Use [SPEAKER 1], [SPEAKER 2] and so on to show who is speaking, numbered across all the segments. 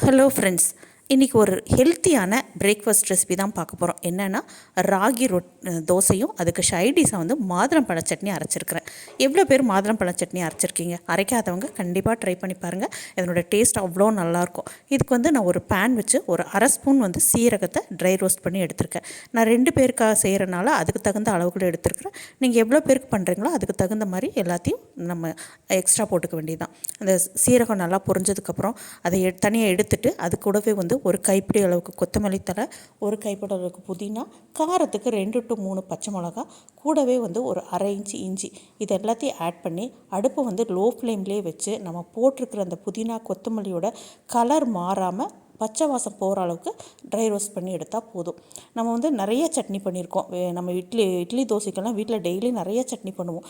[SPEAKER 1] Hello friends, இன்றைக்கி ஒரு ஹெல்த்தியான பிரேக்ஃபாஸ்ட் ரெசிபி தான் பார்க்க போகிறோம். என்னென்னா ராகி தோசையும் அதுக்கு சைடிஷாக வந்து மாதுளம்பழ சட்னி அரைச்சிருக்கிறேன். எவ்வளோ பேர் மாதுளம்பழ சட்னி அரைச்சிருக்கீங்க? அரைக்காதவங்க கண்டிப்பாக ட்ரை பண்ணி பாருங்கள். இதனோட டேஸ்ட் அவ்வளோ நல்லாயிருக்கும். இதுக்கு வந்து நான் ஒரு பேன் வச்சு ஒரு அரை ஸ்பூன் வந்து சீரகத்தை ட்ரை ரோஸ்ட் பண்ணி எடுத்திருக்கேன். நான் 2 பேருக்காக செய்கிறனால அதுக்கு தகுந்த அளவுகளை எடுத்துருக்கிறேன். நீங்கள் எவ்வளோ பேருக்கு பண்ணுறீங்களோ அதுக்கு தகுந்த மாதிரி எல்லாத்தையும் நம்ம எக்ஸ்ட்ரா போட்டுக்க வேண்டியதுதான். அந்த சீரகம் நல்லா பொரிஞ்சதுக்கப்புறம் அதை தனியாக எடுத்துட்டு அது கூடவே வந்து ஒரு கைப்பிடி அளவுக்கு கொத்தமல்லி தழை, ஒரு கைப்பிடி அளவுக்கு புதினா, காரத்துக்கு 2 to 3 பச்சை மிளகா, கூடவே வந்து ஒரு அரை இன்ச்சு இஞ்சி, இது எல்லாத்தையும் ஆட் பண்ணி அடுப்பை வந்து லோ ஃப்ளேம்லேயே வச்சு நம்ம போட்டிருக்கிற அந்த புதினா கொத்தமல்லியோட கலர் மாறாமல் பச்சை வாசம் போகிற அளவுக்கு ட்ரை ரோஸ்ட் பண்ணி எடுத்தால் போதும். நம்ம வந்து நிறைய சட்னி பண்ணியிருக்கோம். நம்ம இட்லி தோசைக்கெல்லாம் வீட்டில் டெய்லி நிறைய சட்னி பண்ணுவோம்.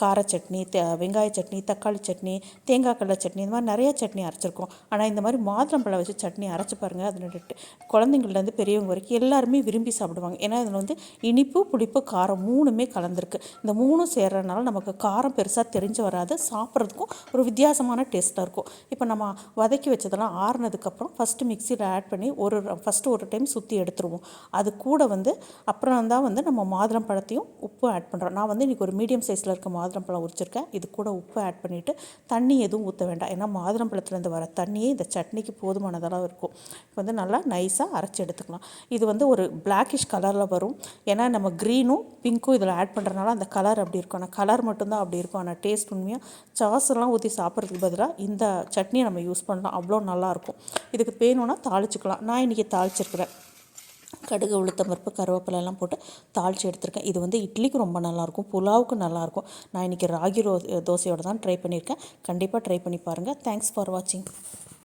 [SPEAKER 1] கார சட்னி, வெங்காய சட்னி, தக்காளி சட்னி, தேங்காய் கடலை சட்னி, இந்த மாதிரி நிறைய சட்னி அரைச்சிருக்கோம். ஆனால் இந்த மாதிரி மாதுளம்பழம் வச்சு சட்னி அரைச்சி பாருங்கள். அதனோட குழந்தைங்கள்லேருந்து பெரியவங்க வரைக்கும் எல்லாருமே விரும்பி சாப்பிடுவாங்க. ஏன்னா இதில் வந்து இனிப்பு, புளிப்பு, காரம் 3மே கலந்துருக்கு. இந்த 3ம் சேர்றதுனால நமக்கு காரம் பெருசாக தெரிஞ்சு வராது. சாப்பிட்றதுக்கும் ஒரு வித்தியாசமான டேஸ்ட்டாக இருக்கும். இப்போ நம்ம வதக்கி வச்சதெல்லாம் ஆறுனதுக்கப்புறம் ஃபஸ்ட்டு மிக்சியில் ஆட் பண்ணி ஃபஸ்ட்டு ஒரு டைம் சுற்றி எடுத்துருவோம். அது கூட வந்து அப்புறம் தான் வந்து நம்ம மாதுளம் பழத்தையும் உப்பு ஆட் பண்ணுறோம். நான் வந்து இன்றைக்கி ஒரு மீடியம் சைஸில் இருக்க மாதுளம் பழம் உரிச்சிருக்கேன். இது கூட உப்பு ஆட் பண்ணிவிட்டு தண்ணி எதுவும் ஊற்ற வேண்டாம். ஏன்னா மாதுளம் பழத்துலேருந்து வர தண்ணியே இந்த சட்னிக்கு போதுமானதெல்லாம் இருக்கும். இப்போ வந்து நல்லா நைஸாக அரைச்சி எடுத்துக்கலாம். இது வந்து ஒரு பிளாக்கிஷ் கலரில் வரும். ஏன்னா நம்ம க்ரீனும் பிங்க்கும் இதில் ஆட் பண்ணுறதுனால அந்த கலர் அப்படி இருக்கும். ஆனால் கலர் மட்டும்தான் அப்படி இருக்கும். ஆனால் டேஸ்ட் உண்மையாக சாஸெல்லாம் ஊற்றி சாப்பிட்றதுக்கு பதிலாக இந்த சட்னியை நம்ம யூஸ் பண்ணலாம். அவ்வளோ நல்லாயிருக்கும். இதுக்கு வேணும்னா தாளிச்சிக்கலாம். நான் இன்றைக்கி தாளிச்சிருக்கிறேன். கடுகு, உளுத்தம் பருப்பு, கருவேப்பிலெல்லாம் போட்டு தாளித்து எடுத்திருக்கேன். இது வந்து இட்லிக்கு ரொம்ப நல்லாயிருக்கும், புலாவுக்கு நல்லாயிருக்கும். நான் இன்றைக்கி ராகி தோசையோடு தான் ட்ரை பண்ணியிருக்கேன். கண்டிப்பாக ட்ரை பண்ணி பாருங்கள். தேங்க்ஸ் ஃபார் வாட்சிங்.